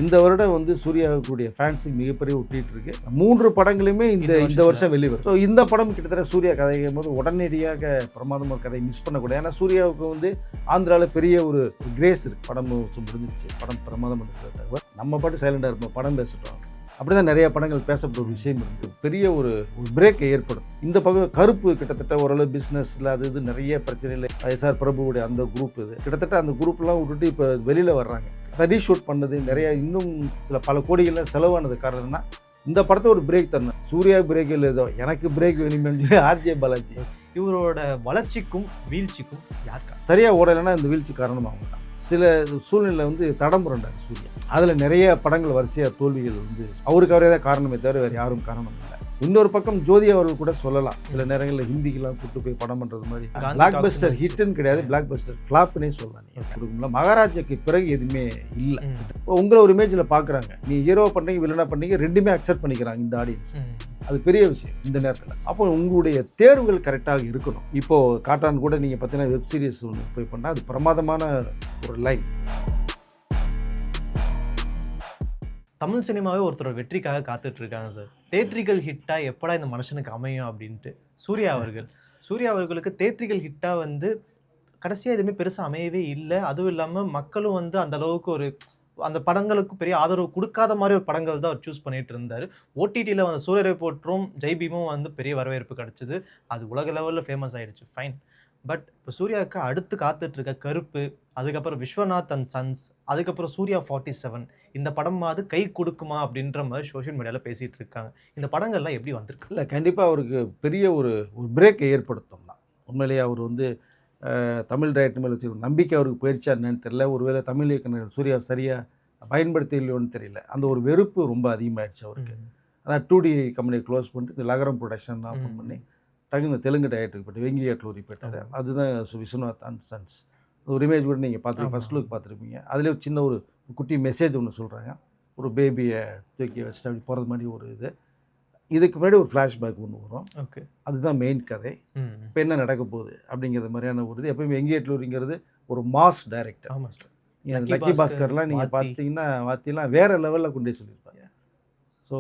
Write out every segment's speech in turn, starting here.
இந்த வருடம் வந்து சூர்யாவுக்குடைய ஃபேன்ஸுக்கு மிகப்பெரிய ஒட்டிட்டு இருக்கு. 3 படங்களுமே இந்த வருஷம் வெளிவரும். ஸோ இந்த படம் கிட்டத்தட்ட சூர்யா கதைக்கும் போது உடனடியாக பிரமாதமாக ஒரு கதையை மிஸ் பண்ணக்கூடாது. ஏன்னா சூர்யாவுக்கு வந்து ஆந்திராவில் பெரிய ஒரு கிரேஸ் இருக்குது. படம் முடிஞ்சிருச்சு, படம் பிரமாதம் இருக்கிற தகவல். நம்ம பாட்டு சைலண்டாக இருப்போம், படம் பேசிட்டோம். அப்படி தான் நிறைய படங்கள் பேசப்பட்ட ஒரு விஷயம் இருக்குது. பெரிய ஒரு பிரேக் ஏற்படும். இந்த பக்கம் கருப்பு கிட்டத்தட்ட ஓரளவு பிஸ்னஸில் அது இது நிறைய பிரச்சனைகள். எஸ்ஆர் பிரபுவுடைய அந்த குரூப் இது கிட்டத்தட்ட அந்த குரூப்லாம் விட்டுட்டு இப்போ வெளியில் வர்றாங்க. ரீஷூட் பண்ணது நிறைய இன்னும் பல கோடிகள்லாம் செலவானது காரணம்னா இந்த படத்தை ஒரு பிரேக் தரணும். சூர்யா பிரேக் இல்லை, ஏதோ எனக்கு பிரேக் வேணும்னு சொல்லி ஆர்ஜே பாலாஜி இவரோட வளர்ச்சிக்கும் வீழ்ச்சிக்கும் யாருக்கா சரியாக ஓடலைன்னா இந்த வீழ்ச்சி காரணமாக தான். சில சூழ்நிலை வந்து தடம் புரண்டார் சூர்யா. அதில் நிறைய படங்கள் வரிசையாக தோல்விகள் வந்து அவருக்கு அவரே தான் காரணமே தவிர வேறு யாரும் காரணம் இல்லை. இன்னொரு பக்கம் ஜோதி அவர்கள் கூட சொல்லலாம். சில நேரங்களில் ஹிந்திக்கெல்லாம் கூட்டு போய் படம் பண்ணுறது மாதிரி பிளாக் பஸ்டர் ஹிட்னு கிடையாது, பிளாக் பஸ்டர் ஃப்ளாப்னே சொல்லலாம். நீங்கள் கொடுக்கும்ல மகாராஜாக்கு பிறகு எதுவுமே இல்லை. இப்போ உங்களை ஒரு இமேஜில் பார்க்குறாங்க, நீ ஹீரோ பண்ணுறீங்க வில்லனா பண்ணீங்க, ரெண்டுமே அக்செப்ட் பண்ணிக்கிறாங்க இந்த ஆடியன்ஸ். அது பெரிய விஷயம் இந்த நேரத்தில். அப்போ உங்களுடைய தேர்வுகள் கரெக்டாக இருக்கணும். இப்போது காட்டான் கூட நீங்கள் பார்த்தீங்கன்னா வெப் சீரிஸ் ஒன்று போய் பண்ணால் அது பிரமாதமான ஒரு லைன். தமிழ் சினிமாவே ஒருத்தர் வெற்றிக்காக காத்துட்டு இருக்காங்க சார். தேட்ரிக்கல் ஹிட்டாக எப்படா இந்த மனுஷனுக்கு அமையும் அப்படின்ட்டு சூர்யா அவர்களுக்கு தேட்ரிக்கல் ஹிட்டாக வந்து கடைசியாக எதுவுமே பெருசாக அமையவே இல்லை. அதுவும் இல்லாமல் மக்களும் வந்து அந்த அளவுக்கு அந்த படங்களுக்கு பெரிய ஆதரவு கொடுக்காத மாதிரி ஒரு படங்கள் தான் அவர் சூஸ் பண்ணிட்டு இருந்தார். ஓடிடியில் வந்து சூரியரை போற்றும் ஜெய்பீமும் வந்து பெரிய வரவேற்பு கிடச்சிது. அது உலக லெவலில் ஃபேமஸ் ஆகிடுச்சு, ஃபைன். பட் இப்போ சூர்யாவுக்கு அடுத்து காத்துட்ருக்க கருப்பு, அதுக்கப்புறம் விஸ்வநாத் அண்ட் சன்ஸ், அதுக்கப்புறம் சூர்யா 47 இந்த படமாவது கை கொடுக்குமா அப்படின்ற மாதிரி சோஷியல் மீடியாவில் பேசிகிட்டு இருக்காங்க. இந்த படங்கள்லாம் எப்படி வந்திருக்கு? இல்லை, கண்டிப்பாக அவருக்கு பெரிய ஒரு பிரேக்கை ஏற்படுத்தும் தான். உண்மையிலேயே அவர் வந்து தமிழ் டைரக்டர் மேலே வச்சு நம்பிக்கை அவருக்கு போயிடுச்சா என்னன்னு தெரியல. ஒருவேளை தமிழ் இயக்குநர்கள் சூர்யா சரியாக பயன்படுத்த இல்லையோன்னு தெரியல. அந்த ஒரு வெறுப்பு ரொம்ப அதிகமாகிடுச்சு அவருக்கு. அதான் 2D கம்பெனியை க்ளோஸ் பண்ணிட்டு இந்த லகரம் ப்ரொடக்ஷன் ஓப்பன் பண்ணி டக்கு இந்த தெலுங்கு டைரக்டருக்கு போய்ட்டு வெங்கி அட்லூரி போயிட்டார். அதுதான் விஸ்வநாத் அண்ட் சன்ஸ். ஒரு இமேஜ் கூட நீங்கள் பார்த்துருப்பீங்க, ஃபர்ஸ்ட் லுக் பார்த்துருப்பீங்க. அதிலே சின்ன ஒரு குட்டி மெசேஜ் ஒன்று சொல்கிறாங்க. ஒரு பேபியை தூக்கி வச்சுட்டு அப்படி போகிறது மாதிரி ஒரு இதுக்கு முன்னாடி ஒரு ஃப்ளாஷ்பேக் ஒன்று வரும். ஓகே, அதுதான் மெயின் கதை. இப்போ என்ன நடக்க போகுது அப்படிங்கிறது மாதிரியான ஒரு இது. எப்பவுமே வெங்கி அட்லூரிங்கிறது ஒரு மாஸ் டைரக்டர். ஆமாம் சார். லக்கி பாஸ்கர்லாம் நீங்கள் பார்த்தீங்கன்னா வாத்திலாம் வேறு லெவலில் கொண்டே சொல்லியிருப்பாங்க. ஸோ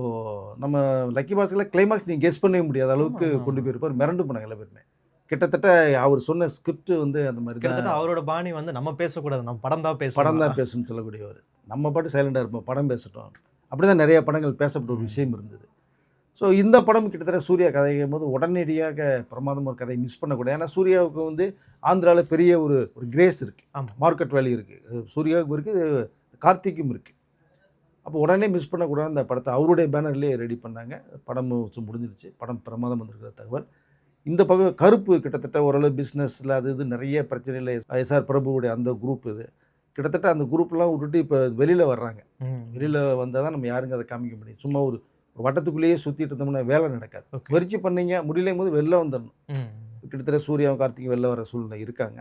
நம்ம லக்கி பாஸ்கரில் கிளைமாக்ஸ் நீங்கள் கெஸ் பண்ணவே முடியாத அளவுக்கு கொண்டு போயிருப்பார். மிரண்டு போனாங்க எல்லா பேருமே. கிட்டத்தட்ட அவர் சொன்ன ஸ்கிரிப்ட் வந்து அந்த மாதிரி தான். அவரோட பாணி வந்து நம்ம பேசக்கூடாது, நம்ம படம் தான் பேசணும்னு சொல்லக்கூடியவர். நம்ம பாட்டு சைலண்டாக இருப்போம், படம் பேசட்டும். அப்படி தான் நிறைய படங்கள் பேசப்பட்ட ஒரு விஷயம் இருந்தது. ஸோ இந்த படம் கிட்டத்தட்ட சூர்யா கதைக்கும் போது உடனடியாக பிரமாதமாக ஒரு கதையை மிஸ் பண்ணக்கூடாது. ஏன்னா சூர்யாவுக்கு வந்து ஆந்திராவில் பெரிய ஒரு கிரேஸ் இருக்குது, மார்க்கெட் வேல்யூ இருக்குது. சூர்யாவுக்கும் இருக்குது, கார்த்திக்கும் இருக்குது. அப்போ உடனே மிஸ் பண்ணக்கூடாது. அந்த படத்தை அவருடைய பேனர்லேயே ரெடி பண்ணாங்க. படம் முடிஞ்சிருச்சு, படம் பிரமாதம் வந்திருக்கிற தகவல். இந்த பக்கம் கருப்பு கிட்டத்தட்ட ஓரளவு பிஸ்னஸில் அது இது நிறைய பிரச்சனையில். எஸ்ஆர் பிரபுவுடைய அந்த குரூப் இது கிட்டத்தட்ட அந்த குரூப்லாம் விட்டுட்டு இப்போ வெளியில் வர்றாங்க. வெளியில் வந்தால் தான் நம்ம யாருங்க அதை காமிக்க முடியும். சும்மா ஒரு வட்டத்துக்குள்ளேயே சுற்றிட்டு இருந்தோம்னா வேலை நடக்காது. முயற்சி பண்ணீங்க, முடியலையும் போது வெளில வந்துடணும். கிட்டத்தட்ட சூர்யாவும் கார்த்திக்கும் வெளில வர சூழ்நிலை இருக்காங்க.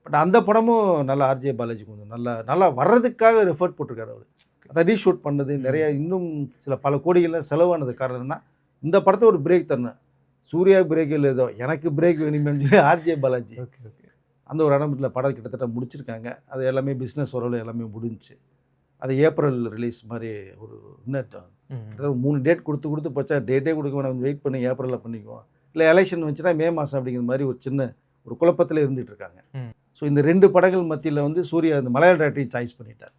பட் அந்த படமும் நல்லா ஆர்ஜே பாலாஜி கொஞ்சம் நல்லா வர்றதுக்காக எஃபர்ட் போட்டிருக்காரு அவர். அதை ரீஷூட் பண்ணது நிறைய இன்னும் பல கோடிகள்லாம் செலவானது காரணம்னா இந்த படத்தை ஒரு பிரேக் தரணும். சூர்யா பிரேக் இல்லை, ஏதோ எனக்கு பிரேக் வேணும்னு சொல்லி ஆர்ஜே பாலாஜி அந்த ஒரு இடத்துல படம் கிட்டத்தட்ட முடிச்சிருக்காங்க. அது எல்லாமே பிஸ்னஸ் ஓரளவு எல்லாமே முடிஞ்சிச்சு. அது ஏப்ரல் ரிலீஸ் மாதிரி ஒரு இன்னும் 3 டேட் கொடுத்து போச்சா, டேட்டே கொடுக்க வேணாம், வெயிட் பண்ணி ஏப்ரலில் பண்ணிக்குவோம். இல்லை எலெக்ஷன் வந்துச்சுன்னா மே மாதம் அப்படிங்கிற மாதிரி ஒரு சின்ன ஒரு குழப்பத்தில் இருந்துகிட்டு இருக்காங்க. ஸோ இந்த 2 படங்கள் மத்தியில் வந்து சூர்யா இந்த மலையாள டேரக்டரையும் சாய்ஸ் பண்ணிட்டார்.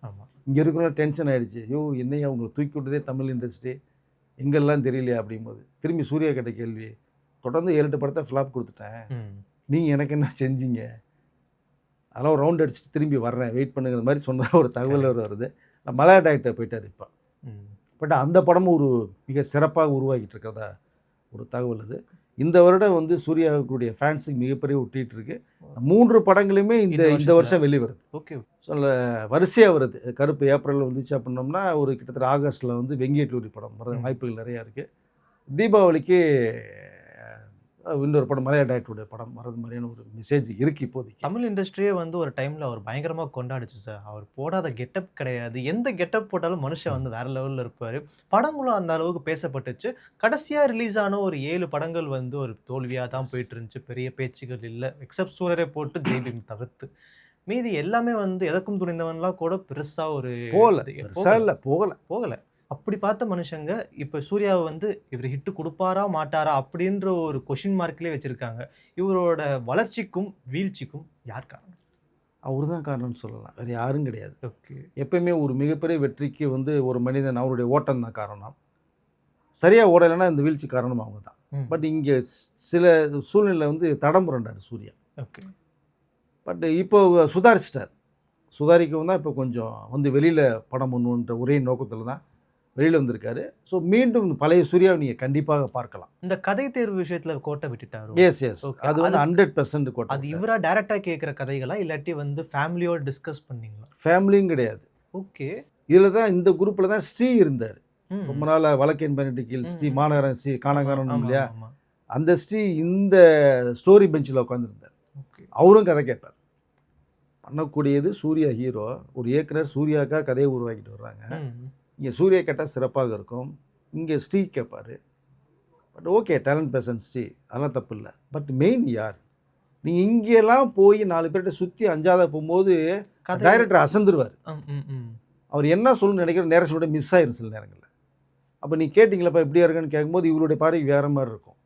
இங்கே இருக்கிறவங்க டென்ஷன் ஆகிடுச்சு. ஐயோ என்னையா அவங்களை தூக்கி விட்டதே தமிழ் இண்டஸ்ட்ரி, எங்கெல்லாம் தெரியலையா அப்படிங்கும்போது திரும்பி சூர்யா கேட்ட கேள்வி, தொடர்ந்து 7-8 படத்தை ஃப்ளாப் கொடுத்துட்டேன், நீங்கள் எனக்கு என்ன செஞ்சீங்க, அதெல்லாம் ஒரு ரவுண்ட் அடிச்சுட்டு திரும்பி வர்றேன், வெயிட் பண்ணுங்கிற மாதிரி சொன்னதாக ஒரு தகவல் வருது. நான் மலையாள டேரக்டர் போயிட்டார் இப்போ. பட் அந்த படமும் ஒரு மிக சிறப்பாக உருவாக்கிட்டு இருக்கிறதா ஒரு தகவல் அது. இந்த வருடம் வந்து சூர்யாவுக்குடைய ஃபேன்ஸுக்கு மிகப்பெரிய ஒட்டிகிட்டு இருக்கு. 3 படங்களுமே இந்த வருஷம் வெளிவருது. ஓகே, சொல்ல வரிசையாக வருது. கருப்பு ஏப்ரலில் வந்துச்சு அப்படின்னோம்னா ஒரு கிட்டத்தட்ட ஆகஸ்ட்டில் வந்து வெங்கி அட்லூரி படம் வர வாய்ப்புகள் நிறையா இருக்குது. தீபாவளிக்கு இன்னொரு படம் மலையாள டைரக்டருடைய படம் வரது மாதிரியான ஒரு மெசேஜ் இருக்குது. இப்போதைக்கு தமிழ் இண்டஸ்ட்ரியே வந்து ஒரு டைமில் அவர் பயங்கரமாக கொண்டாடிச்சு சார். அவர் போடாத கெட்டப் கிடையாது. எந்த கெட்டப் போட்டாலும் மனுஷன் வந்து வேறு லெவலில் இருப்பார். படங்களும் அந்த அளவுக்கு பேசப்பட்டுச்சு. கடைசியாக ரிலீஸ் ஆன ஒரு 7 படங்கள் வந்து ஒரு தோல்வியாக தான் போயிட்டு இருந்துச்சு. பெரிய பேச்சுகள் இல்லை, எக்ஸப்ட் சூரரை போட்டு ஜெய்பீம் தவிர்த்து. மீதி எல்லாமே வந்து எதற்கும் துணிந்தவன்லாம் கூட பெருசா ஒரு போகல. அப்படி பார்த்த மனுஷங்க இப்ப சூர்யாவை வந்து இவர் ஹிட் கொடுப்பாரா மாட்டாரா அப்படின்ற ஒரு கொஷின் மார்க்லயே வச்சிருக்காங்க. இவரோட வளர்ச்சிக்கும் வீழ்ச்சிக்கும் யார் காரணம்? அவர் தான் காரணம்னு சொல்லலாம், வேறு யாரும் கிடையாது. ஓகே. எப்பயுமே ஒரு மிகப்பெரிய வெற்றிக்கு வந்து ஒரு மனிதன் அவருடைய ஓட்டம் தான் காரணம். சரியாக ஓடலைன்னா இந்த வீழ்ச்சி காரணம் அவங்க தான். பட் இங்கே சில சூழ்நிலை வந்து தடம் புரண்டார் சூர்யா. ஓகே. பட் இப்போ சுதாரிக்கவும் தான் இப்போ கொஞ்சம் வந்து வெளியில் படம் பண்ணுன்ற ஒரே நோக்கத்தில் தான் வெளியில் வந்திருக்காரு. ஸோ மீண்டும் பழைய சூர்யாவை நீங்கள் கண்டிப்பாக பார்க்கலாம். இந்த கதை தேர்வு விஷயத்தில் கோட்டை விட்டுட்டாரு. எஸ் அது வந்து 100% கோட்டை. அது இவரா டைரக்டாக கேட்குற கதைகளா இல்லாட்டி வந்து ஃபேமிலியோடு டிஸ்கஸ் பண்ணீங்களா? ஃபேமிலியும் கிடையாது. ஓகே. இதில் தான் இந்த குரூப்பில் தான் ஸ்ரீ இருந்தார். ரொம்ப நாள் வழக்கேன் பண்ணிட்டு கீழ் ஸ்ரீ மாநகரன் ஸ்ரீ காணகாரன் இல்லையா, அந்த ஸ்ரீ இந்த ஸ்டோரி பெஞ்சில் உட்காந்துருந்தார். அவரும் கதை கேட்பார். பண்ணக்கூடியது சூர்யா ஹீரோ, ஒரு இயக்குனர் சூர்யாக்காக கதையை உருவாக்கிட்டு வர்றாங்க. இங்கே சூர்யா கேட்டால் சிறப்பாக இருக்கும், இங்கே ஸ்ரீ கேட்பார். But okay, talent person Sri, அதெல்லாம் தப்பு இல்லை. பட் மெயின் யார்? நீங்கள் இங்கெல்லாம் போய் 4 பேர்கிட்ட சுற்றி 5ஆவதாக போகும்போது டைரக்டர் அசந்துருவார். அவர் என்ன சொல்லணும்னு நினைக்கிற நேரத்தோட மிஸ் ஆயிரும் சில நேரங்களில். அப்போ நீ கேட்டிங்களப்பா எப்படியா இருக்குன்னு கேட்கும்போது இவருடைய பார்வைக்கு வேறு மாதிரி இருக்கும்,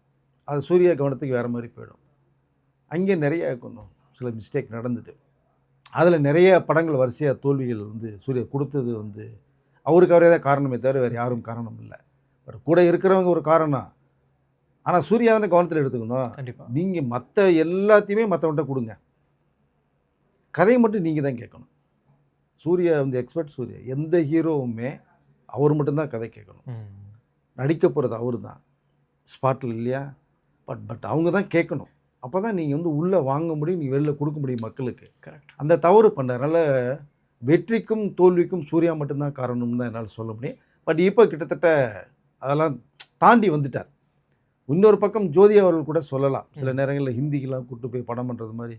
அது சூர்யா கவனத்துக்கு வேறு மாதிரி போயிடும். அங்கே நிறைய கொஞ்சம் சில மிஸ்டேக் நடந்தது. அதில் நிறைய படங்கள் வரிசையாக தோல்விகள் வந்து சூர்யா கொடுத்தது வந்து அவருக்கு அவரே தான் காரணமே தவிர வேறு யாரும் காரணம் இல்லை. பட் கூட இருக்கிறவங்க ஒரு காரணம். ஆனால் சூர்யா தானே கவனத்தில் எடுத்துக்கணும். கண்டிப்பாக நீங்கள் மற்ற எல்லாத்தையுமே மற்றவன்கிட்ட கொடுங்க, கதையை மட்டும் நீங்கள் தான் கேட்கணும். சூர்யா வந்து எக்ஸ்பர்ட். சூர்யா எந்த ஹீரோவுமே அவர் மட்டும்தான் கதை கேட்கணும். நடிக்க போகிறது அவர் தான் ஸ்பாட்டில் இல்லையா. பட் அவங்க தான் கேட்கணும். அப்போ தான் நீங்கள் வந்து உள்ளே வாங்க முடியும், நீங்கள் வெளில கொடுக்க முடியும் மக்களுக்கு. கரெக்ட். அந்த தவறு பண்ணறனால வெற்றிக்கும் தோல்விக்கும் சூர்யா மட்டும்தான் காரணம்னு தான் என்னால் சொல்ல முடியும். பட் இப்போ கிட்டத்தட்ட அதெல்லாம் தாண்டி வந்துட்டார். இன்னொரு பக்கம் ஜோதி அவர்கள் கூட சொல்லலாம், சில நேரங்களில் ஹிந்திக்கெலாம் கூப்பிட்டு போய் படம் பண்ணுறது மாதிரி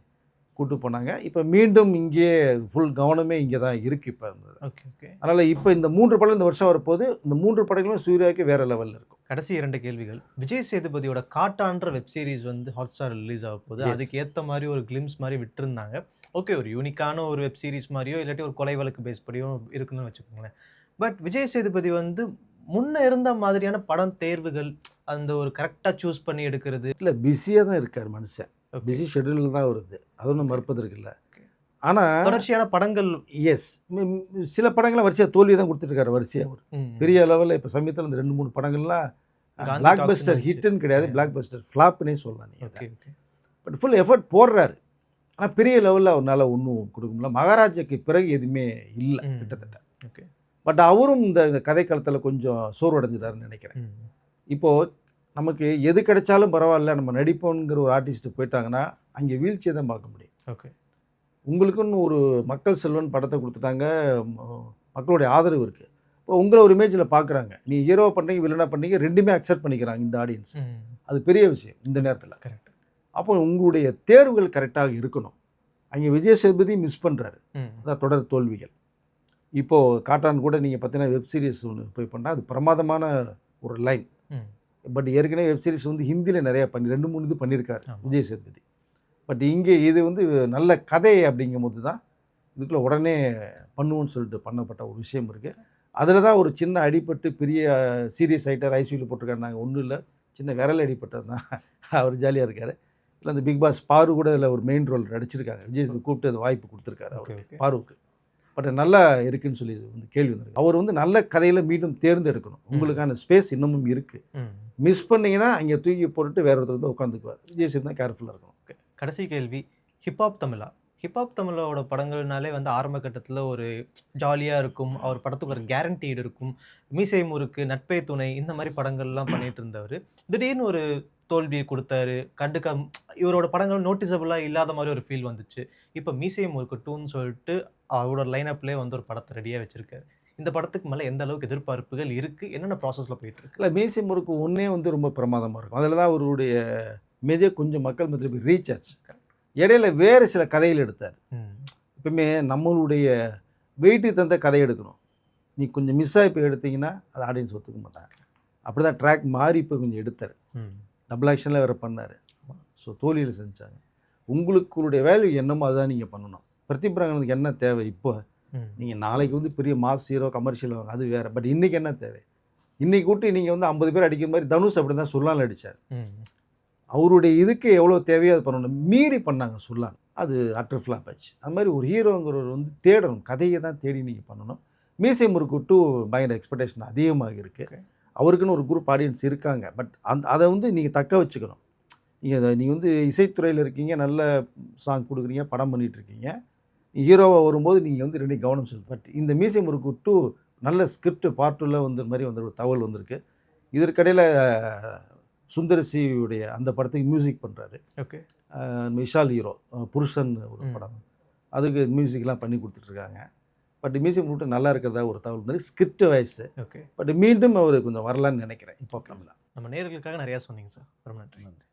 கூப்பிட்டு போனாங்க. இப்போ மீண்டும் இங்கே ஃபுல் கவனமே இங்கே தான் இருக்குது இப்போ இருந்தது. Okay okay. அதனால் இப்போ இந்த 3 படம் இந்த வருஷம் வரப்போது, இந்த 3 படங்களும் சூர்யாவுக்கு வேறு லெவலில் இருக்கும். கடைசி 2 கேள்விகள். விஜய் சேதுபதியோட காட்டான்ற வெப் சீரிஸ் வந்து ஹாட்ஸ்டார் ரிலீஸ் ஆக போகுது. அதுக்கு ஏற்ற மாதிரி ஒரு கிளிம்ஸ் மாதிரி விட்டுருந்தாங்க. ஓகே, ஒரு யூனிக்கான ஒரு வெப் சீரிஸ் மாதிரியோ இல்லாட்டி ஒரு கொலை வழக்கு பேஸ் படியோ இருக்குன்னு வச்சுக்கோங்களேன். பட் விஜய் சேதுபதி வந்து முன்ன இருந்த மாதிரியான படம் தேர்வுகள் அந்த ஒரு கரெக்டாக சூஸ் பண்ணி எடுக்கிறது இல்லை, பிஸியாக தான் இருக்கார் மனுஷன். பிஸி ஷெட்யூலில் தான் வருது, அது ஒன்றும் மறுப்பதற்கு இல்லை. ஆனால் தொடர்ச்சியான படங்கள் சில படங்களை வரிசையாக தோல்வி தான் கொடுத்துட்ருக்காரு வரிசையாக. அவர் பெரிய லெவலில் இப்போ சமயத்தில் இந்த 2-3 படங்கள்லாம் பிளாக் பஸ்டர் ஹிட்டுன்னு கிடையாது, பிளாக் பஸ்டர் ஃப்ளாப்னே சொல்லலாம் நீங்கள். பட் ஃபுல் எஃபர்ட் போடுறாரு. ஆனால் பெரிய லெவலில் அவரால் ஒன்றும் கொடுக்க முடியல. மகாராஜாக்கு பிறகு எதுவுமே இல்லை கிட்டத்தட்ட. ஓகே. பட் அவரும் இந்த கதை காலத்தில் கொஞ்சம் சோர்வடைஞ்சிட்டாருன்னு நினைக்கிறேன். இப்போது நமக்கு எது கிடைச்சாலும் பரவாயில்ல, நம்ம நடிப்போங்கிற ஒரு ஆர்டிஸ்ட்டு போயிட்டாங்கன்னா அங்கே வீழ்ச்சியை தான் பார்க்க முடியும். ஓகே. உங்களுக்குன்னு ஒரு மக்கள் செல்வன் படத்தை கொடுத்துட்டாங்க, மக்களுடைய ஆதரவு இருக்குது. இப்போ உங்களை ஒரு இமேஜில் பார்க்குறாங்க, நீ ஹீரோ பண்ணுறீங்க வில்லனாக பண்ணீங்க, ரெண்டுமே அக்செப்ட் பண்ணிக்கிறாங்க இந்த ஆடியன்ஸ். அது பெரிய விஷயம் இந்த நேரத்தில். கரெக்ட். அப்போ உங்களுடைய தேர்வுகள் கரெக்டாக இருக்கணும். அங்கே விஜய் சேதுபதி மிஸ் பண்ணுறாரு, அதான் தொடர் தோல்விகள். இப்போது காட்டான் கூட நீங்கள் பார்த்தீங்கன்னா வெப் சீரிஸ் ஒன்று போய் பண்ணால் அது பிரமாதமான ஒரு லைன். பட் ஏற்கனவே வெப் சீரிஸ் வந்து ஹிந்தியில் நிறையா 2-3 இது பண்ணியிருக்காரு விஜய் சேதுபதி. பட் இங்கே இது வந்து நல்ல கதை அப்படிங்கும் போது தான் இதுக்குள்ளே உடனே பண்ணுவோன்னு சொல்லிட்டு பண்ணப்பட்ட ஒரு விஷயம் இருக்குது. அதில் தான் ஒரு சின்ன அடிப்பட்டு பெரிய சீரியஸ் ஆகிட்டார், ஐசியூவில் போட்டிருக்காரு. நாங்கள் ஒன்றும் இல்லை, சின்ன விரல் அடிப்பட்டது தான். அவர் ஜாலியாக இருக்கார். இல்லை அந்த பிக் பாஸ் பாரு கூட இதில் ஒரு மெயின் ரோல் நடிச்சிருக்காங்க. விஜய் கூப்பிட்டு அது வாய்ப்பு கொடுத்துருக்காரு அவருக்கு, பாருவுக்கு. பட் நல்லா இருக்குன்னு சொல்லி வந்து கேள்வி வந்திருக்கு. அவர் வந்து நல்ல கதையில் மீண்டும் தேர்ந்தெடுக்கணும். உங்களுக்கான ஸ்பேஸ் இன்னமும் இருக்குது. மிஸ் பண்ணிங்கன்னா அங்கே தூக்கி போட்டுட்டு வேற ஒருத்தர் வந்து உட்காந்துக்குவார். விஜய் சேதுபதி தான் கேர்ஃபுல்லாக இருக்கணும். கடைசி கேள்வி, ஹிப்ஹாப் தமிழா? ஹிப்ஹாப் தமிழோட படங்கள்னாலே வந்து ஆரம்ப கட்டத்தில் ஒரு ஜாலியாக இருக்கும், அவர் படத்துக்கு ஒரு கேரண்டீடு இருக்கும், மீசை முறுக்கு, நட்பே துணை, இந்த மாதிரி படங்கள்லாம் பண்ணிட்டு இருந்தவர் திடீர்னு ஒரு தோல்வியை கொடுத்தாரு. இவரோட படங்கள் நோட்டிசபிளாக இல்லாத மாதிரி ஒரு ஃபீல் வந்துச்சு. இப்போ மீசை முறுக்கு 2ன்னு சொல்லிட்டு அவரோட லைனப்லேயே வந்து ஒரு படத்தை ரெடியாக வச்சுருக்காரு. இந்த படத்துக்கு மேலே எந்த அளவுக்கு எதிர்பார்ப்புகள் இருக்குது, என்னென்ன ப்ராசஸில் போயிட்டுருக்கு? இல்லை, மீசை முறுக்கு ஒன்றே வந்து ரொம்ப பிரமாதமாக இருக்கும். அதில் தான் அவருடைய இமேஜே கொஞ்சம் மக்கள் மத்தியில் ரீச் ஆச்சு. இடையில வேறு சில கதைகள் எடுத்தார். எப்பவுமே நம்மளுடைய வெயிட்டு தந்த கதை எடுக்கணும். நீ கொஞ்சம் மிஸ் ஆகி போய் எடுத்தீங்கன்னா அது ஆடியன்ஸ் ஒத்துக்க மாட்டாங்க. அப்படி தான் ட்ராக் மாறி இப்போ கொஞ்சம் எடுத்தார். டபுள் ஆக்ஷனில் வேறு பண்ணார். ஸோ தோல்வியில் செஞ்சாங்க. உங்களுடைய வேல்யூ என்னமோ அதுதான் நீங்கள் பண்ணணும். பிரதீப் ரங்கனுக்கு என்ன தேவை இப்போ? ம். நீங்கள் நாளைக்கு வந்து பெரிய மாஸ் ஹீரோ கமர்ஷியல் அது வேறு. பட் இன்றைக்கி என்ன தேவை? இன்றைக்கி கூட்டி நீங்கள் வந்து 50 பேர் அடிக்கிற மாதிரி தனுஷ் அப்படி தான் சுல்லான் அடித்தார். ம். அவருடைய இதுக்கு எவ்வளோ தேவையோ அது பண்ணணும். மீறி பண்ணாங்க சுல்லான். அது அட்டர் ஃப்ளாப் ஆச்சு. அது மாதிரி ஒரு ஹீரோங்கிறவர் வந்து தேடணும். கதையை தான் தேடி நீங்கள் பண்ணணும். மீசை முறுக்கு டூ பயங்கர எக்ஸ்பெக்டேஷன் அதிகமாக இருக்குது. Okay. அவருக்குன்னு ஒரு குரூப் ஆடியன்ஸ் இருக்காங்க. பட் அதை வந்து நீங்கள் தக்க வச்சுக்கணும். நீங்கள் வந்து இசைத்துறையில் இருக்கீங்க, நல்ல சாங் கொடுக்குறீங்க, படம் பண்ணிகிட்டு இருக்கீங்க. ஹீரோவாக வரும்போது நீங்கள் வந்து 2 கவனம் செலுத்து. பட் இந்த மீசை முறுக்கு டூ நல்ல ஸ்கிரிப்ட் பார்ட் 2ல வந்து மாதிரி வந்து ஒரு தகவல் வந்திருக்கு. இதற்கிடையில் சுந்தரசியுடைய அந்த படத்துக்கு மியூசிக் பண்ணுறாரு. ஓகே. விஷால் ஹீரோ புருஷன் ஒரு படம், அதுக்கு மியூசிக்லாம் பண்ணி கொடுத்துட்ருக்காங்க. பட் மியூசிக் மட்டும் நல்லா இருக்கிறதா ஒரு தகவல் வந்து ஸ்கிரிப்ட் வைஸ். ஓகே. பட் மீண்டும் அவர் கொஞ்சம் வரலான்னு நினைக்கிறேன் இப்போ தமிழ். நம்ம நேயர்களுக்காக நிறையா சொன்னீங்க சார். ரொம்ப நன்றி.